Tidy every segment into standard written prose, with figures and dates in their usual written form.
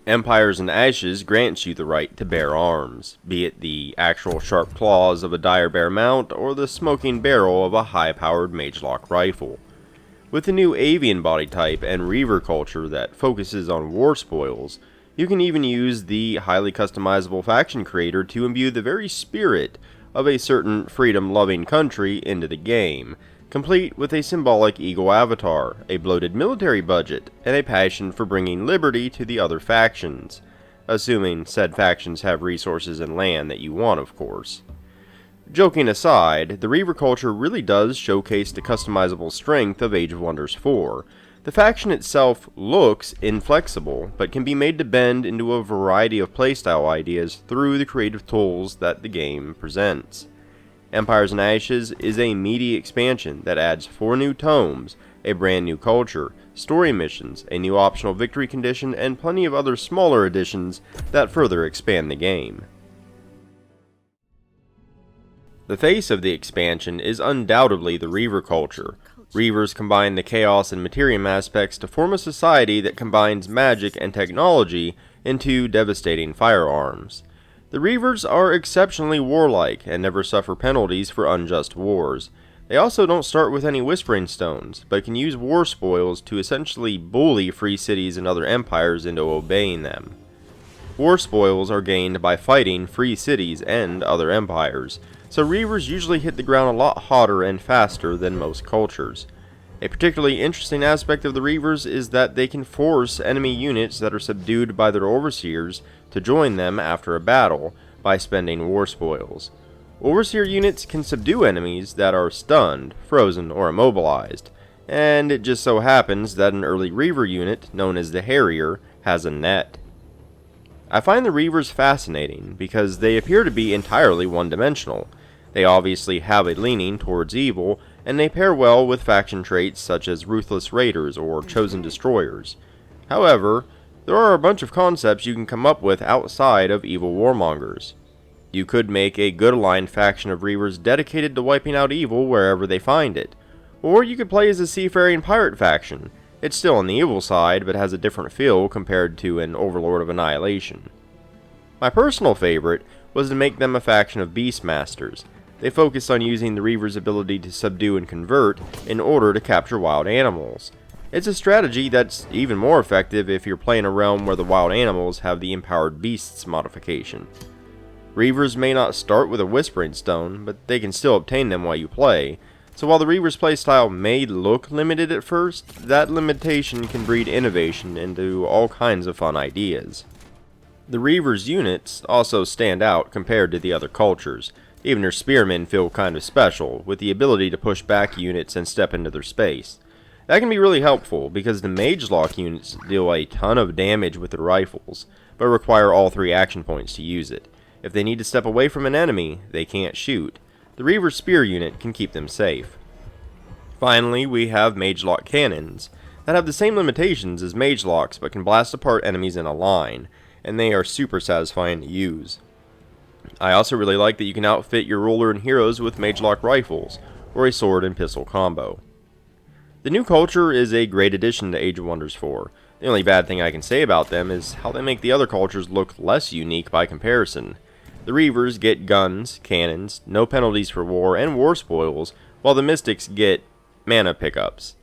Empires and Ashes grants you the right to bear arms, be it the actual sharp claws of a dire bear mount or the smoking barrel of a high-powered magelock rifle. With the new Avian body type and Reaver culture that focuses on war spoils, you can even use the highly customizable faction creator to imbue the very spirit of a certain freedom-loving country into the game, complete with a symbolic eagle avatar, a bloated military budget, and a passion for bringing liberty to the other factions, assuming said factions have resources and land that you want, of course. Joking aside, the Reaver culture really does showcase the customizable strength of Age of Wonders 4. The faction itself looks inflexible, but can be made to bend into a variety of playstyle ideas through the creative tools that the game presents. Empires and Ashes is a meaty expansion that adds 4 new tomes, a brand new culture, story missions, a new optional victory condition, and plenty of other smaller additions that further expand the game. The face of the expansion is undoubtedly the Reaver culture. Reavers combine the chaos and materium aspects to form a society that combines magic and technology into devastating firearms. The Reavers are exceptionally warlike and never suffer penalties for unjust wars. They also don't start with any Whispering Stones, but can use war spoils to essentially bully free cities and other empires into obeying them. War spoils are gained by fighting free cities and other empires, so Reavers usually hit the ground a lot hotter and faster than most cultures. A particularly interesting aspect of the Reavers is that they can force enemy units that are subdued by their overseers to join them after a battle by spending war spoils. Overseer units can subdue enemies that are stunned, frozen, or immobilized, and it just so happens that an early Reaver unit, known as the Harrier, has a net. I find the Reavers fascinating because they appear to be entirely one-dimensional. They obviously have a leaning towards evil, and they pair well with faction traits such as Ruthless Raiders or Chosen Destroyers. However, there are a bunch of concepts you can come up with outside of evil warmongers. You could make a good aligned faction of Reavers dedicated to wiping out evil wherever they find it. Or you could play as a seafaring pirate faction. It's still on the evil side, but has a different feel compared to an Overlord of Annihilation. My personal favorite was to make them a faction of Beastmasters. They focused on using the Reaver's ability to subdue and convert in order to capture wild animals. It's a strategy that's even more effective if you're playing a realm where the wild animals have the Empowered Beasts modification. Reavers may not start with a Whispering Stone, but they can still obtain them while you play, so while the Reaver's playstyle may look limited at first, that limitation can breed innovation into all kinds of fun ideas. The Reaver's units also stand out compared to the other cultures. Even their spearmen feel kind of special, with the ability to push back units and step into their space. That can be really helpful, because the magelock units deal a ton of damage with their rifles, but require all 3 action points to use it. If they need to step away from an enemy, they can't shoot. The Reaver spear unit can keep them safe. Finally, we have magelock cannons, that have the same limitations as magelocks, but can blast apart enemies in a line, and they are super satisfying to use. I also really like that you can outfit your ruler and heroes with magelock rifles, or a sword and pistol combo. The new culture is a great addition to Age of Wonders 4. The only bad thing I can say about them is how they make the other cultures look less unique by comparison. The Reavers get guns, cannons, no penalties for war, and war spoils, while the Mystics get mana pickups.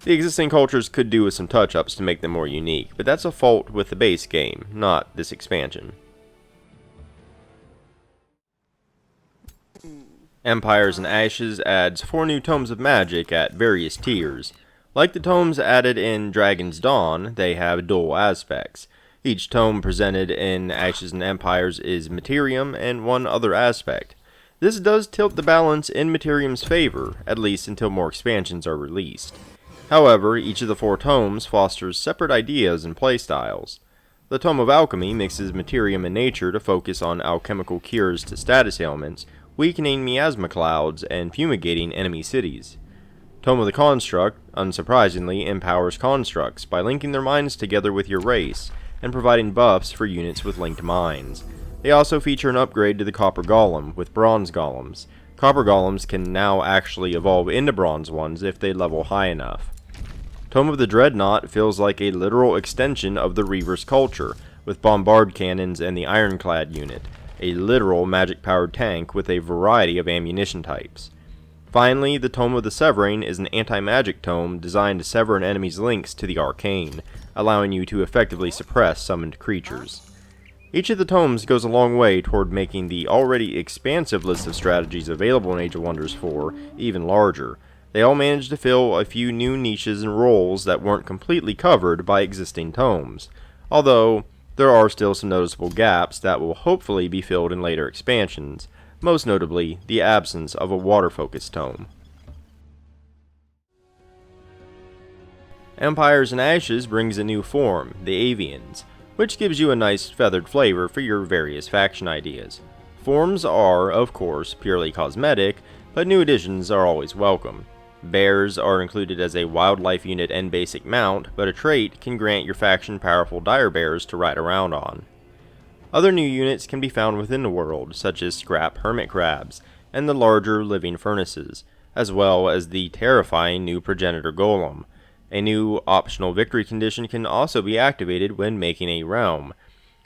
The existing cultures could do with some touch-ups to make them more unique, but that's a fault with the base game, not this expansion. Empires and Ashes adds 4 new tomes of magic at various tiers. Like the tomes added in Dragon's Dawn, they have dual aspects. Each tome presented in Ashes and Empires is Materium and 1 other aspect. This does tilt the balance in Materium's favor, at least until more expansions are released. However, each of the 4 tomes fosters separate ideas and playstyles. The Tome of Alchemy mixes Materium and Nature to focus on alchemical cures to status ailments, weakening miasma clouds, and fumigating enemy cities. Tome of the Construct, unsurprisingly, empowers constructs by linking their minds together with your race, and providing buffs for units with linked minds. They also feature an upgrade to the Copper Golem, with Bronze Golems. Copper Golems can now actually evolve into Bronze ones if they level high enough. Tome of the Dreadnought feels like a literal extension of the Reaver's culture, with bombard cannons and the ironclad unit, a literal magic-powered tank with a variety of ammunition types. Finally, the Tome of the Severing is an anti-magic tome designed to sever an enemy's links to the arcane, allowing you to effectively suppress summoned creatures. Each of the tomes goes a long way toward making the already expansive list of strategies available in Age of Wonders 4 even larger. They all manage to fill a few new niches and roles that weren't completely covered by existing tomes, although there are still some noticeable gaps that will hopefully be filled in later expansions, most notably the absence of a water-focused tome. Empires in Ashes brings a new form, the Avians, which gives you a nice feathered flavor for your various faction ideas. Forms are, of course, purely cosmetic, but new additions are always welcome. Bears are included as a wildlife unit and basic mount, but a trait can grant your faction powerful dire bears to ride around on. Other new units can be found within the world, such as scrap hermit crabs, and the larger living furnaces, as well as the terrifying new progenitor golem. A new optional victory condition can also be activated when making a realm.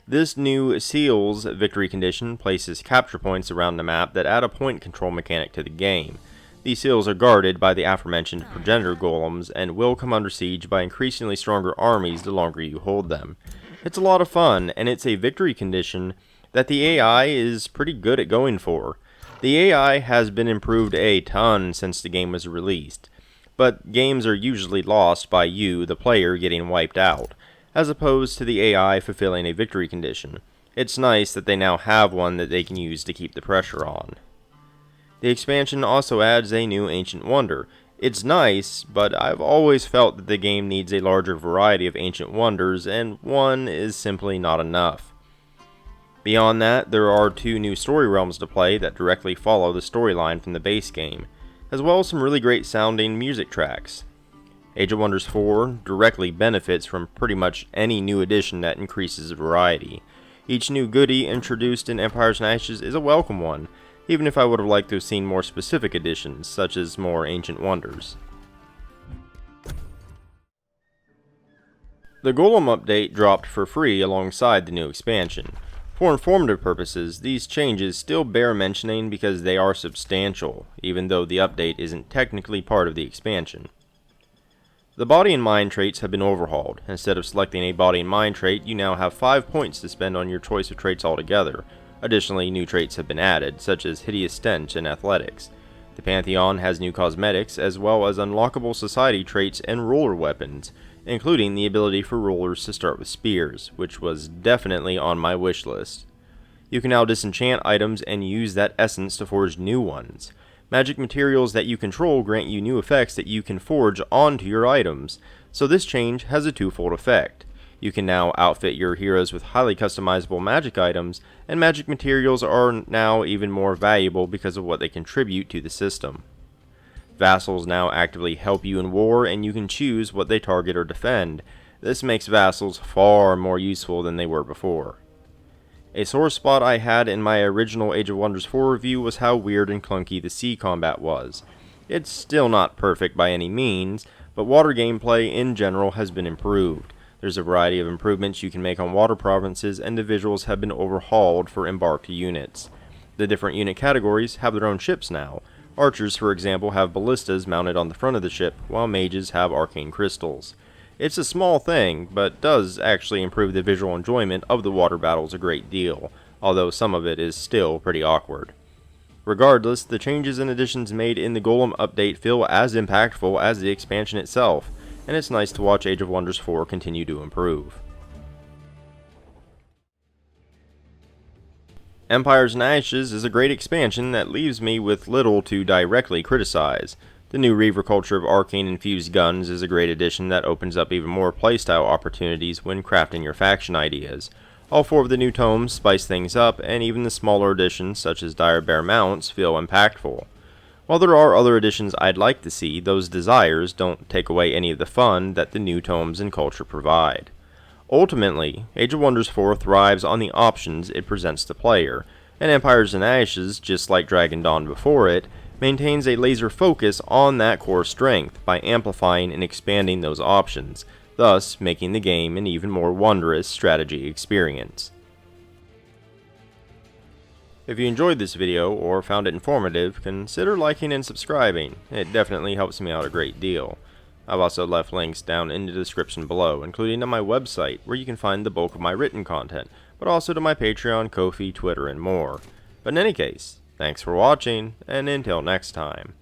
This new Seals victory condition places capture points around the map that add a point control mechanic to the game. These seals are guarded by the aforementioned progenitor golems and will come under siege by increasingly stronger armies the longer you hold them. It's a lot of fun, and it's a victory condition that the AI is pretty good at going for. The AI has been improved a ton since the game was released, but games are usually lost by you, the player, getting wiped out, as opposed to the AI fulfilling a victory condition. It's nice that they now have one that they can use to keep the pressure on. The expansion also adds a new Ancient Wonder. It's nice, but I've always felt that the game needs a larger variety of Ancient Wonders, and one is simply not enough. Beyond that, there are 2 new story realms to play that directly follow the storyline from the base game, as well as some really great sounding music tracks. Age of Wonders 4 directly benefits from pretty much any new addition that increases variety. Each new goodie introduced in Empires and Ashes is a welcome one, even if I would have liked to have seen more specific additions, such as more Ancient Wonders. The Golem update dropped for free alongside the new expansion. For informative purposes, these changes still bear mentioning because they are substantial, even though the update isn't technically part of the expansion. The body and mind traits have been overhauled. Instead of selecting a body and mind trait, you now have 5 points to spend on your choice of traits altogether. Additionally, new traits have been added, such as Hideous Stench and Athletics. The Pantheon has new cosmetics, as well as unlockable society traits and ruler weapons, including the ability for rulers to start with spears, which was definitely on my wish list. You can now disenchant items and use that essence to forge new ones. Magic materials that you control grant you new effects that you can forge onto your items, so this change has a twofold effect. You can now outfit your heroes with highly customizable magic items, and magic materials are now even more valuable because of what they contribute to the system. Vassals now actively help you in war, and you can choose what they target or defend. This makes vassals far more useful than they were before. A sore spot I had in my original Age of Wonders 4 review was how weird and clunky the sea combat was. It's still not perfect by any means, but water gameplay in general has been improved. There's a variety of improvements you can make on water provinces, and the visuals have been overhauled for embarked units. The different unit categories have their own ships now. Archers, for example, have ballistas mounted on the front of the ship, while mages have arcane crystals. It's a small thing, but does actually improve the visual enjoyment of the water battles a great deal, although some of it is still pretty awkward. Regardless, the changes and additions made in the Golem update feel as impactful as the expansion itself, and it's nice to watch Age of Wonders 4 continue to improve. Empires and Ashes is a great expansion that leaves me with little to directly criticize. The new Reaver culture of arcane-infused guns is a great addition that opens up even more playstyle opportunities when crafting your faction ideas. All 4 of the new tomes spice things up, and even the smaller additions such as dire bear mounts feel impactful. While there are other additions I'd like to see, those desires don't take away any of the fun that the new tomes and culture provide. Ultimately, Age of Wonders 4 thrives on the options it presents to player, and Empires and Ashes, just like Dragon Dawn before it, maintains a laser focus on that core strength by amplifying and expanding those options, thus making the game an even more wondrous strategy experience. If you enjoyed this video or found it informative, consider liking and subscribing. It definitely helps me out a great deal. I've also left links down in the description below, including to my website, where you can find the bulk of my written content, but also to my Patreon, Ko-fi, Twitter, and more. But in any case, thanks for watching, and until next time.